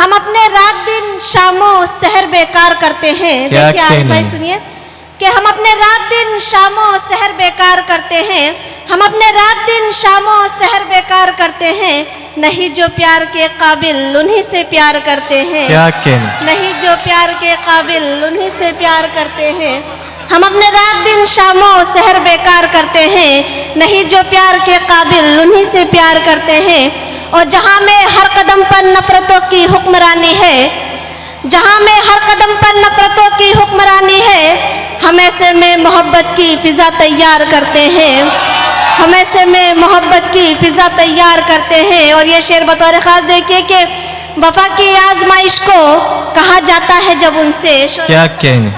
हम अपने रात दिन शामों सहर बेकार करते हैं। देखिए आरिफ भाई सुनिए कि हम अपने रात दिन शामों सहर बेकार करते हैं, हम अपने रात दिन शामों सहर बेकार करते हैं, नहीं जो प्यार के काबिल उन्हीं से प्यार करते हैं। क्या कहने, नहीं जो प्यार के काबिल उन्हीं से प्यार करते हैं। हम अपने रात दिन शामों सहर बेकार करते हैं, नहीं जो प्यार के काबिल उन्हीं से प्यार करते हैं। और जहाँ में हर कदम पर नफरतों की हुक्मरानी है, जहाँ में हर कदम पर नफरतों की हुक्मरानी है, हम ऐसे में मोहब्बत की फिजा तैयार करते हैं, हम ऐसे में मोहब्बत की फिजा तैयार करते हैं। और ये शेर बतौर खास देखिए कि वफा की आजमाइश को कहा जाता है जब उनसे, क्या कहने,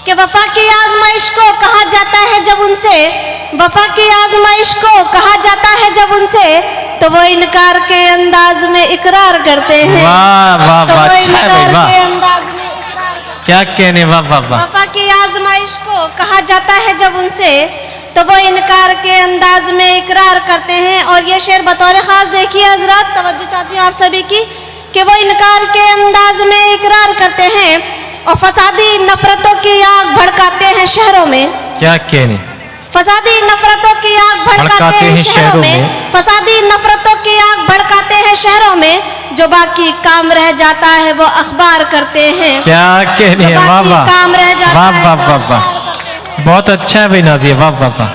कि वफा की आजमाइश को कहा जाता है जब उनसे, वफा की आजमाइश को कहा जाता है जब उनसे, तो वो इनकार के अंदाज में इकरार करते हैं। वाह वाह तो वाह, वो अच्छा है भाई, इनकार वाह, के अंदाज में इकरार करते हैं। क्या कहने, वाह वाह वाह। वफा की आजमाइश को कहा जाता है जब उनसे, तो वो इनकार के अंदाज में इकरार करते हैं। और ये शेर बतौर खास देखिए हजरात, तवज्जो चाहती हूँ आप सभी की, कि वो इनकार के अंदाज में इकरार करते हैं और फसादी नफरतों की आग भड़काते हैं शहरों में। क्या कहने, फसादी नफरतों की आग भड़काते हैं शहरों में, फसादी नफरतों की आग भड़काते हैं शहरों में, जो बाकी काम रह जाता है वो अखबार करते हैं। क्या कहने, वाह वाह, काम रह जाता वाह है वाह वो वाह अखबार वाह, करते हैं। बहुत अच्छा है भाई नाज़िया, वाह वाह वाह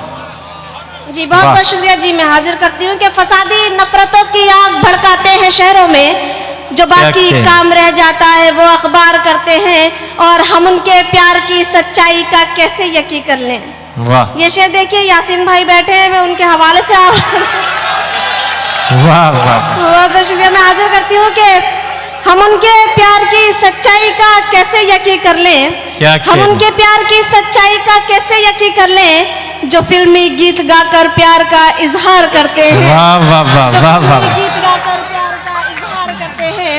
जी बहुत वाह। बहुत शुक्रिया जी। मैं हाजिर करती हूँ कि फसादी नफरतों की आग भड़काते हैं शहरों में, जो बाकी क्या काम रह जाता है वो अखबार करते हैं। और हम उनके प्यार की सच्चाई का कैसे यकीन कर लें। वाह ये शेर देखिए, यासीन भाई बैठे हैं, मैं उनके हवाले से वाह वाह, बहुत बहुत शुक्रिया। मैं हाजिर करती हूँ कि हम उनके प्यार की सच्चाई का कैसे यकीन कर लें, क्या हम कहने, उनके प्यार की सच्चाई का कैसे यकीन कर लें, जो फिल्मी गीत गाकर प्यार का इजहार करते हैं। वाह वाह वाह जो वाह वाह। फिल्मी गीत गाकर प्यार का इजहार करते हैं,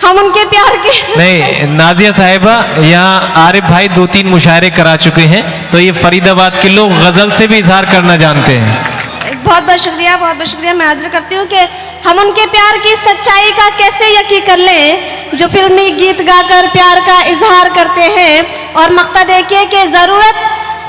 हम उनके प्यार की नहीं नाज़िया साहिबा, यहाँ आरिफ भाई 2-3 मुशायरे करा चुके हैं, तो ये फरीदाबाद के लोग गजल से भी इजहार करना जानते हैं। बहुत बहुत शुक्रिया, बहुत बहुत शुक्रिया। मैं हाजिर करती हूँ कि हम उनके प्यार की सच्चाई का कैसे यकीन कर लें, जो फिल्मी गीत गाकर प्यार का इजहार करते हैं। और मक्ता देखिए कि जरूरत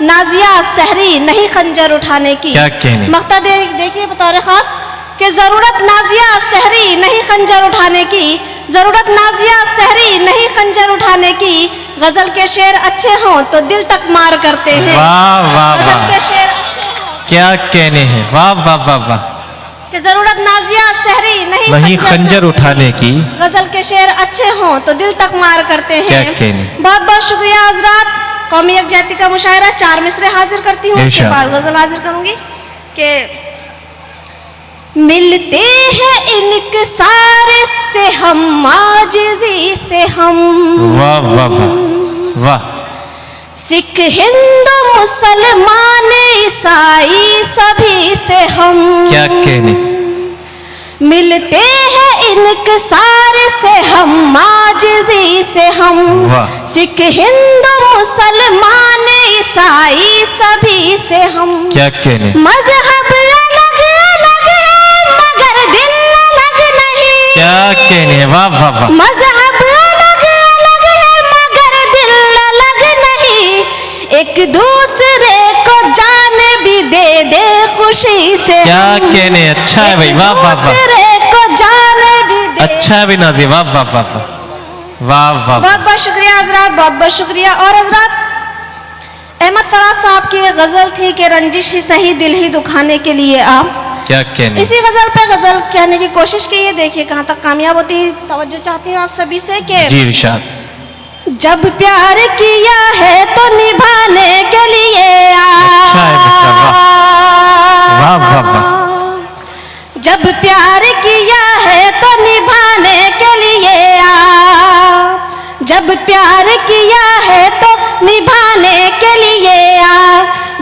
नाजिया सहरी नहीं खंजर उठाने की। क्या कहने, मक्ता देखिए बतौर खास कि जरूरत नाजिया सहरी नहीं खंजर उठाने की, जरूरत नाजिया सहरी नहीं खंजर उठाने की, गजल के शेर अच्छे हों तो दिल तक मार करते हैं। वाह वाह गजल वाह, के शेर अच्छे हों, क्या कहने हैं, वाह वाह वाह वाह। कि जरूरत नाजिया सहरी नहीं खंजर उठाने की, गजल के शेर अच्छे हों तो दिल तक मार करते हैं। क्या कहने, बहुत बहुत शुक्रिया हजरात। कौमी यकजहती का मुशायरा 4 मिसरे हाजिर करती हूँ, उसके बाद गजल हाजिर करूंगी। कि मिलते हैं इनकसार से हम, आजिज़ी से हम, वाह वाह वाह वाह, सिख हिंदू मुसलमान ईसाई सभी से हम। क्या कहने, मिलते हैं इनकसार से हम, आजिज़ी से हम, वाह, सिख हिंदू मुसलमान ईसाई सभी से हम। क्या कहने, मजहब अलग अलग है मगर दिल अलग नहीं। क्या कहने, वाह वाह वाह, मजहब अलग अलग है मगर दिल अलग नहीं, एक दूसरे को जान भी दे दे खुशी से। क्या कहने, अच्छा है भाई, वाह वाह वाह, दूसरे को जान भी दे। अच्छा है भाई नाज़िया, वाह वाह वाह वाह वाह वाह। बहुत बहुत शुक्रिया हजरात, बहुत बहुत शुक्रिया। और हजरात, अहमद फराज साहब की एक गजल थी कि रंजिश ही सही दिल ही दुखाने के लिए आप। क्या कहने, इसी गजल पे गजल कहने की कोशिश की है, देखिए कहाँ तक कामयाब होती। तवज्जो चाहती हूँ आप सभी से कि जी इरशाद। जब प्यार किया है तो निभाने के लिए अच्छा है मिस्टर, वाह वाह वाह, जब प्यार किया है तो निभाने के लिए जब प्यार किया है तो निभाने के लिए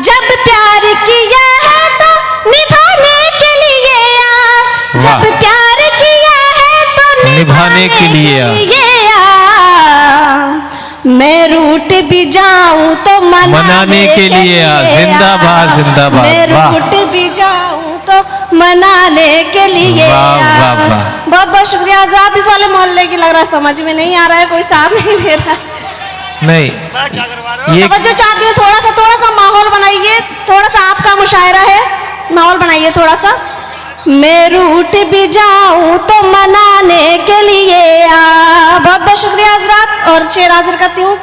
जब प्यार किया है तो निभाने के लिए जब प्यार किया है तो निभाने के लिए मैं रूठ भी जाऊं तो मनाने के लिए। जिंदाबाद जिंदाबाद, मैं वाह रूठ भी जाऊं तो मनाने के लिए वाह, वाह, वाह। बहुत बहुत शुक्रिया हजरात। इस वाले मोहल्ले की लग रहा है समझ में नहीं आ रहा है, कोई साथ नहीं दे रहा है। नहीं ये तवज्जो चाहती हूँ, थोड़ा सा माहौल बनाइए, थोड़ा सा आपका मुशायरा है, माहौल बनाइए थोड़ा सा। मैं रूठ भी जाऊं तो मनाने के लिए आ। बहुत बहुत शुक्रिया हजरात। और शेर हाजिर करती हूँ।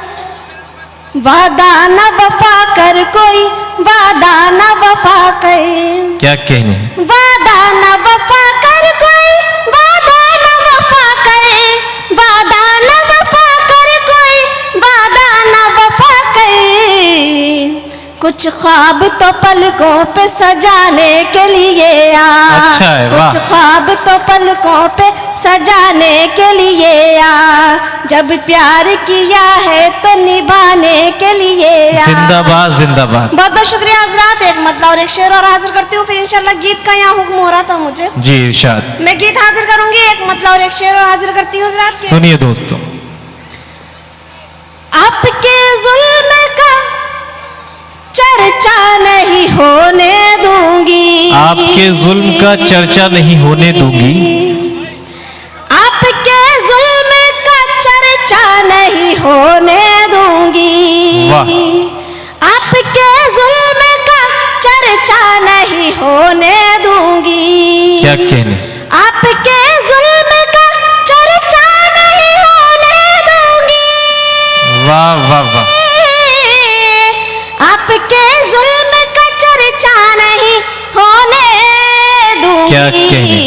वादा न वफा कर कोई, वादा न वफा कर, क्या कहने, वादा न वफा कर कोई, वादा न वफा करे, वादा न वफा कर कोई, वादा न वफा करे। कुछ ख्वाब तो पलकों पे सजाने के लिए आ। अच्छा है, वाह। कुछ ख्वाब तो पलकों पे सजाने के लिए आ। जब प्यार किया है तो निभाने के लिए आ। जिंदाबाद जिंदाबाद। बहुत बहुत शुक्रिया हजरात। एक मतलब और एक शेर और हाजिर करती हूँ, फिर इंशाल्लाह गीत का यहाँ हुक्म हो रहा था मुझे, जी इरशाद। मैं गीत हाजिर करूंगी। एक मतलब और एक शेर और हाजिर करती हूँ हजरात। सुनिए दोस्तों। आपके जुल्म का चर्चा नहीं होने दूंगी, आपके जुल्म का चर्चा नहीं होने दूंगी, आपके जुल्म का चर्चा नहीं होने दूंगी। वाह। आपके जुल्म का चर्चा नहीं होने दूंगी। क्या कहने, आपके जुल्म का चर्चा नहीं होने दूंगी। वाह वाह वाह। आपके जुल्म का चर्चा नहीं होने दूंगी। क्या कहने,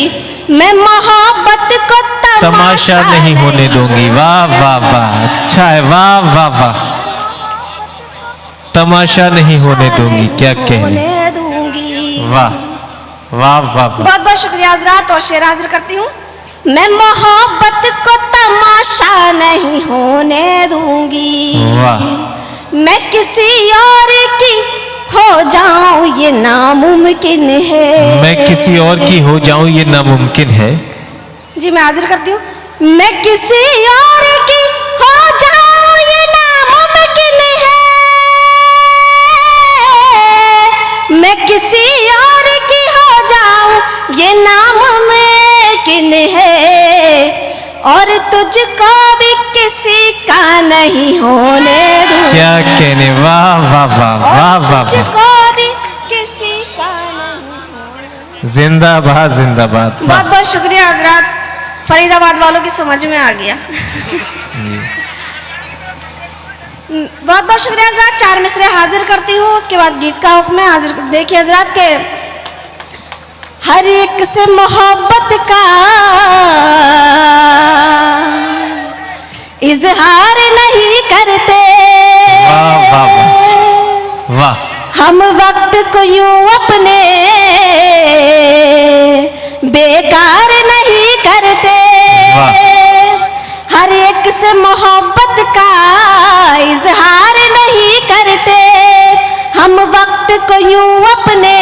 मैं मोहब्बत को तमाशा नहीं होने दूंगी। वाह वाह वाह, अच्छा है, वाह वाह वाह। तमाशा नहीं होने दूंगी, क्या कहने, होने दूंगी। वाह वाह वाह वाह। बहुत बहुत शुक्रिया हजरात। और शेर हाजिर करती हूँ। मैं मोहब्बत को तमाशा नहीं होने दूंगी। वाह। मैं किसी और की हो जाऊं ये नामुमकिन है। मैं किसी और की हो जाऊं ये नामुमकिन है। जी मैं हाजिर करती हूँ। मैं किसी और की हो जाऊं ये नामुमकिन है। मैं किसी और की हो जाऊं ये नामुमकिन है। और तुझको भी किसी का नहीं होने दूंगी। क्या कहने, वाह वाह वाह वाह वाह वाह। तुझको भी किसी का नहीं होने। जिंदाबाद जिंदाबाद। वाह। बहुत बहुत शुक्रिया हजरात। फरीदाबाद वालों की समझ में आ गया। बहुत बहुत शुक्रिया हजरात। 4 मिसरे हाजिर करती हूँ, उसके बाद गीत का हुक्म है। हाजिर देखिए हजरात के हर एक से मोहब्बत का इजहार नहीं करते। वाह वाह वाह वाह। हम वक्त को यूं अपने बेकार नहीं करते। वाह। हर एक से मोहब्बत का इजहार नहीं करते। हम वक्त को यूं अपने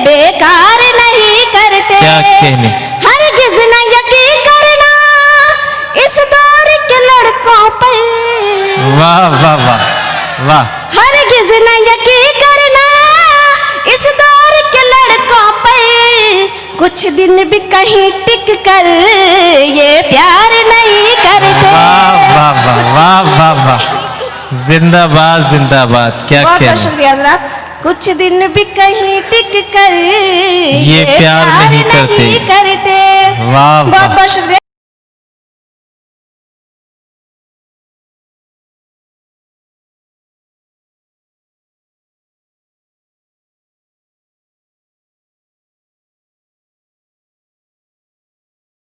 बेकार नहीं करते। क्या कहने, हरगिज़ न यकीन करना इस दौर के लड़कों पर। वाह वाह वाह वाह। हरगिज़ न यकीन करना इस दौर के लड़कों पर। कुछ दिन भी कहीं टिक कर ये प्यार नहीं करते। वाह वाह वाह वाह वाह वाह। जिंदाबाद जिंदाबाद। क्या बहुत बहुत कहने, शुक्रिया हजरात। कुछ दिन भी कहीं टिक कर ये प्यार नहीं करते। करते। वाह बहुत वाह। बहुत शुक्रिया।